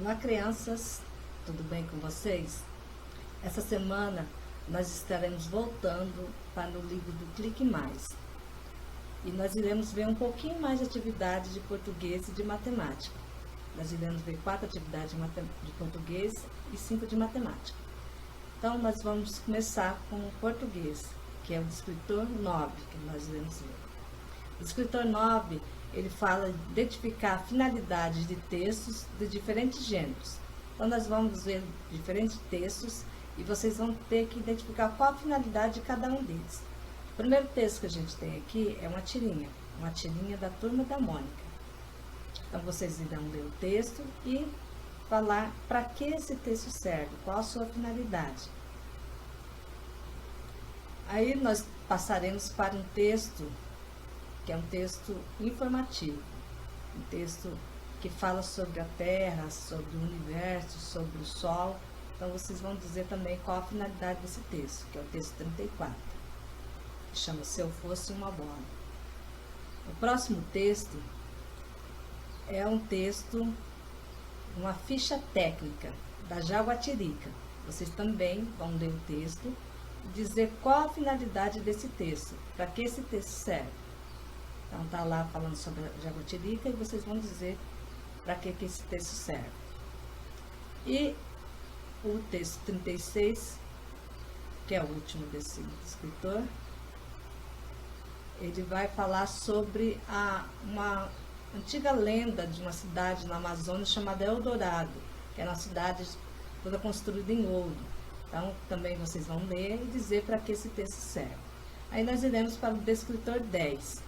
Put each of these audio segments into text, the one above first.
Olá, crianças, tudo bem com vocês? Essa semana nós estaremos voltando para o livro do Clique Mais e nós iremos ver um pouquinho mais de atividade de português e de matemática. Nós iremos ver 4 atividades de português e 5 de matemática. Então, nós vamos começar com o português, que é o descritor 9, que nós iremos ver. O descritor 9, ele fala de identificar finalidades de textos de diferentes gêneros. Então, nós vamos ver diferentes textos e vocês vão ter que identificar qual a finalidade de cada um deles. O primeiro texto que a gente tem aqui é uma tirinha da Turma da Mônica. Então, vocês irão ler o texto e falar para que esse texto serve, qual a sua finalidade. Aí, nós passaremos para um texto que é um texto informativo, um texto que fala sobre a Terra, sobre o Universo, sobre o Sol. Então, vocês vão dizer também qual a finalidade desse texto, que é o texto 34, que chama Se Eu Fosse Uma Bola. O próximo texto é um texto, uma ficha técnica da Jaguatirica. Vocês também vão ler o texto e dizer qual a finalidade desse texto, para que esse texto serve. Então, está lá falando sobre a Jaguatirica e vocês vão dizer para que esse texto serve. E o texto 36, que é o último desse escritor, ele vai falar sobre uma antiga lenda de uma cidade na Amazônia chamada Eldorado, que é uma cidade toda construída em ouro. Então, também vocês vão ler e dizer para que esse texto serve. Aí nós iremos para o descritor 10.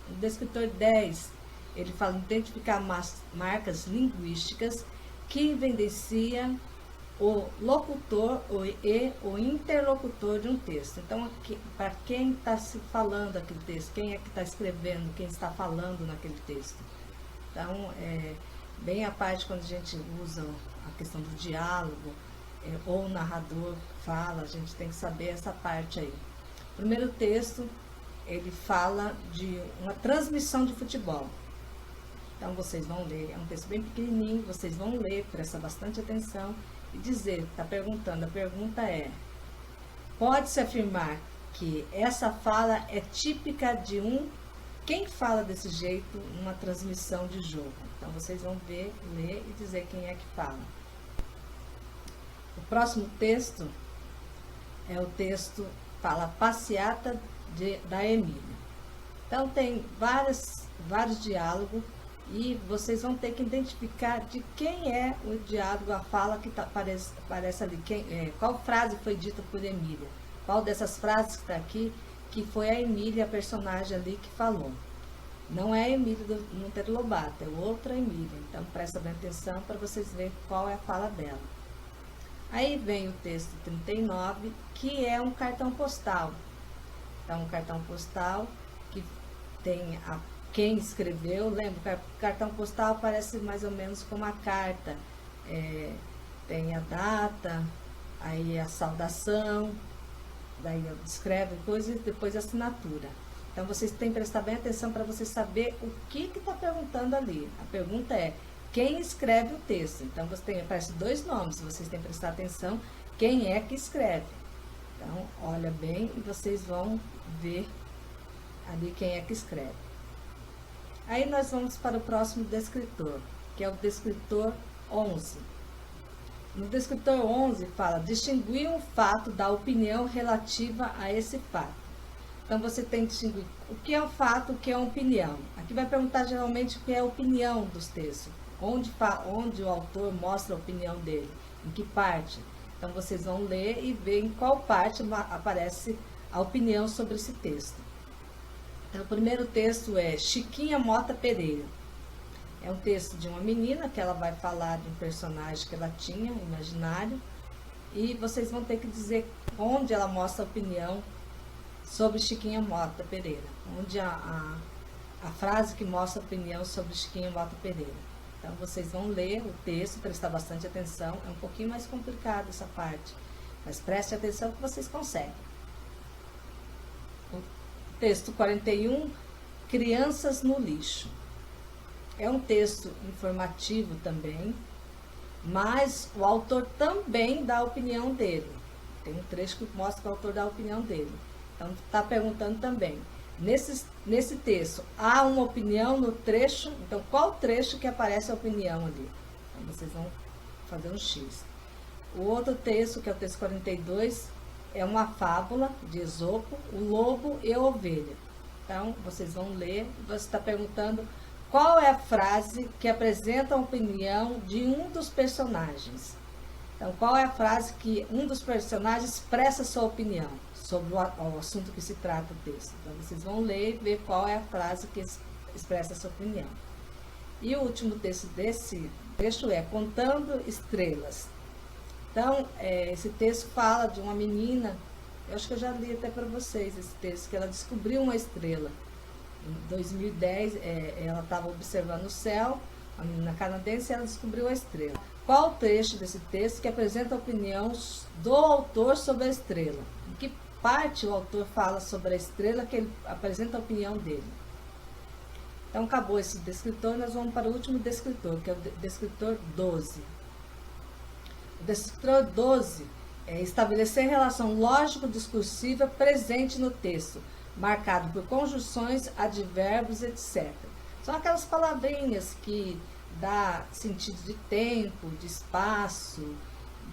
O descritor 10, ele fala em identificar marcas linguísticas que evidenciam o locutor e o interlocutor de um texto. Então, para quem está se falando aquele texto, quem é que está escrevendo, quem está falando naquele texto. Então, bem a parte quando a gente usa a questão do diálogo, ou o narrador fala, a gente tem que saber essa parte aí. O primeiro texto, ele fala de uma transmissão de futebol. Então, vocês vão ler, é um texto bem pequenininho, vocês vão ler, presta bastante atenção e dizer, está perguntando, a pergunta é: pode-se afirmar que essa fala é típica de quem fala desse jeito numa transmissão de jogo? Então, vocês vão ver, ler e dizer quem é que fala. O próximo texto é o texto, fala Passeata da Emília. Então, tem vários diálogos e vocês vão ter que identificar de quem é o diálogo, a fala que aparece ali, qual frase foi dita por Emília, qual dessas frases que está aqui, que foi a Emília, a personagem ali que falou. Não é a Emília do Monteiro Lobato, é outra Emília. Então, presta bem atenção para vocês verem qual é a fala dela. Aí vem o texto 39, que é um cartão postal. Então, um cartão postal que tem quem escreveu. Lembra, o cartão postal parece mais ou menos como a carta. Tem a data, aí a saudação, daí escreve coisa e depois a assinatura. Então, vocês têm que prestar bem atenção para vocês saber o que está perguntando ali. A pergunta é: quem escreve o texto? Então, aparece 2 nomes, vocês têm que prestar atenção quem é que escreve. Então, olha bem e vocês vão ver ali quem é que escreve. Aí nós vamos para o próximo descritor, que é o descritor 11. No descritor 11 fala: distinguir um fato da opinião relativa a esse fato. Então, você tem que distinguir o que é um fato, o que é uma opinião. Aqui vai perguntar geralmente o que é a opinião dos textos. Onde o autor mostra a opinião dele, em que parte. Então, vocês vão ler e ver em qual parte aparece a opinião sobre esse texto. Então, o primeiro texto é Chiquinha Mota Pereira. É um texto de uma menina que ela vai falar de um personagem que ela tinha, imaginário, e vocês vão ter que dizer onde ela mostra a opinião sobre Chiquinha Mota Pereira, onde a frase que mostra a opinião sobre Chiquinha Mota Pereira. Então, vocês vão ler o texto, prestar bastante atenção. É um pouquinho mais complicado essa parte, mas preste atenção que vocês conseguem. O texto 41, Crianças no Lixo. É um texto informativo também, mas o autor também dá a opinião dele. Tem um trecho que mostra que o autor dá a opinião dele. Então, está perguntando também. Nesse texto, há uma opinião no trecho? Então, qual trecho que aparece a opinião ali? Então, vocês vão fazer um X. O outro texto, que é o texto 42, é uma fábula de Esopo, o lobo e a ovelha. Então, vocês vão ler, você está perguntando qual é a frase que apresenta a opinião de um dos personagens. Então, qual é a frase que um dos personagens expressa sua opinião sobre o assunto que se trata o texto. Então, vocês vão ler e ver qual é a frase que expressa sua opinião. E o último texto desse trecho é Contando Estrelas. Então, esse texto fala de uma menina, eu acho que eu já li até para vocês esse texto, que ela descobriu uma estrela. Em 2010, ela estava observando o céu, a menina canadense, e ela descobriu a estrela. Qual o trecho desse texto que apresenta a opinião do autor sobre a estrela? Em que parte o autor fala sobre a estrela que ele apresenta a opinião dele? Então, acabou esse descritor, nós vamos para o último descritor, que é o descritor 12. O descritor 12 é estabelecer relação lógico-discursiva presente no texto, marcado por conjunções, advérbios, etc. São aquelas palavrinhas que dá sentido de tempo, de espaço,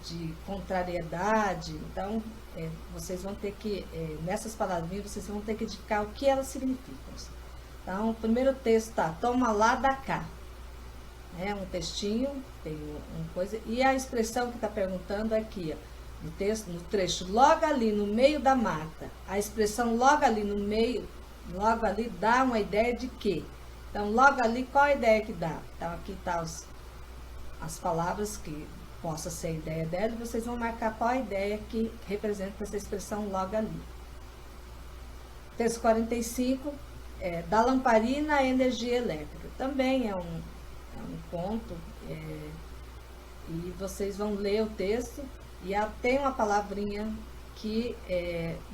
de contrariedade. Então, vocês vão ter que, nessas palavrinhas, vocês vão ter que indicar o que elas significam. Então, o primeiro texto está, toma lá, dá cá. É um textinho, tem uma coisa, e a expressão que está perguntando é aqui, ó, no trecho, logo ali no meio da mata. A expressão logo ali no meio, logo ali dá uma ideia de quê? Então, logo ali, qual a ideia que dá? Então, aqui tá as palavras que possa ser a ideia dela, e vocês vão marcar qual a ideia que representa essa expressão logo ali. Texto 45, da lamparina à energia elétrica. Também é um ponto, e vocês vão ler o texto, e tem uma palavrinha que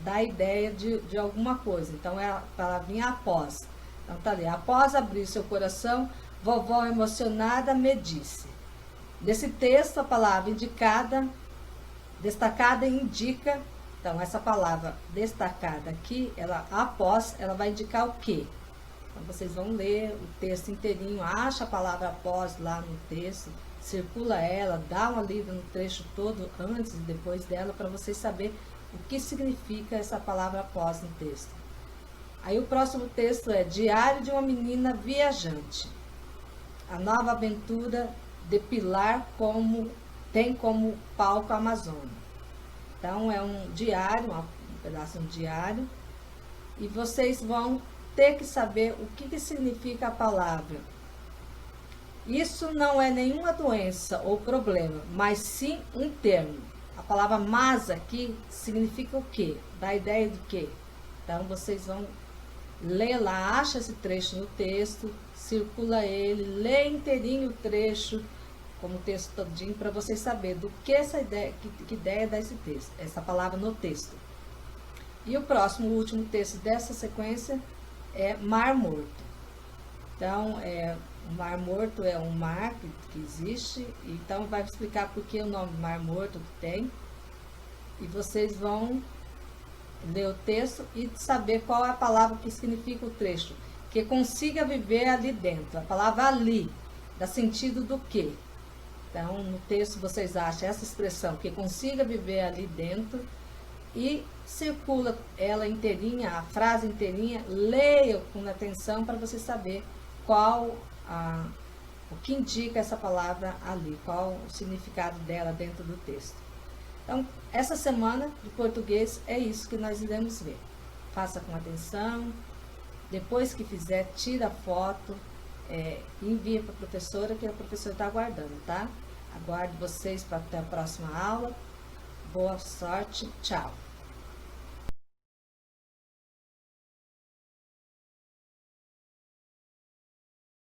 dá a ideia de alguma coisa. Então, é a palavrinha após. Então, tá ali, após abrir seu coração, vovó emocionada me disse. Nesse texto, a palavra destacada indica, então, essa palavra destacada aqui, após, ela vai indicar o quê? Então, vocês vão ler o texto inteirinho, acha a palavra após lá no texto, circula ela, dá uma lida no trecho todo, antes e depois dela, para vocês saberem o que significa essa palavra após no texto. Aí o próximo texto é Diário de uma menina viajante. A nova aventura de Pilar tem como palco a Amazônia. Então, é um diário, um pedaço de um diário, e vocês vão ter que saber o que significa a palavra. Isso não é nenhuma doença ou problema, mas sim um termo. A palavra mas aqui significa o quê? Dá ideia do quê? Então, vocês vão ler lá, acha esse trecho no texto, circula ele, lê inteirinho o trecho, como o texto todinho, para vocês saberem do que essa ideia, que ideia dá esse texto, essa palavra no texto. E o próximo, o último texto dessa sequência é Mar Morto. Então, o Mar Morto é um mar que existe, então vai explicar por que o nome Mar Morto que tem, e vocês vão ler o texto e saber qual é a palavra que significa o trecho, que consiga viver ali dentro. A palavra ali dá sentido do quê? Então, no texto vocês acham essa expressão, que consiga viver ali dentro, e circula ela inteirinha, a frase inteirinha, leia com atenção para você saber o que indica essa palavra ali, qual o significado dela dentro do texto. Então, essa semana de português é isso que nós iremos ver. Faça com atenção, depois que fizer, tira a foto, envia para a professora, que a professora está aguardando, tá? Aguardo vocês para até a próxima aula. Boa sorte, tchau!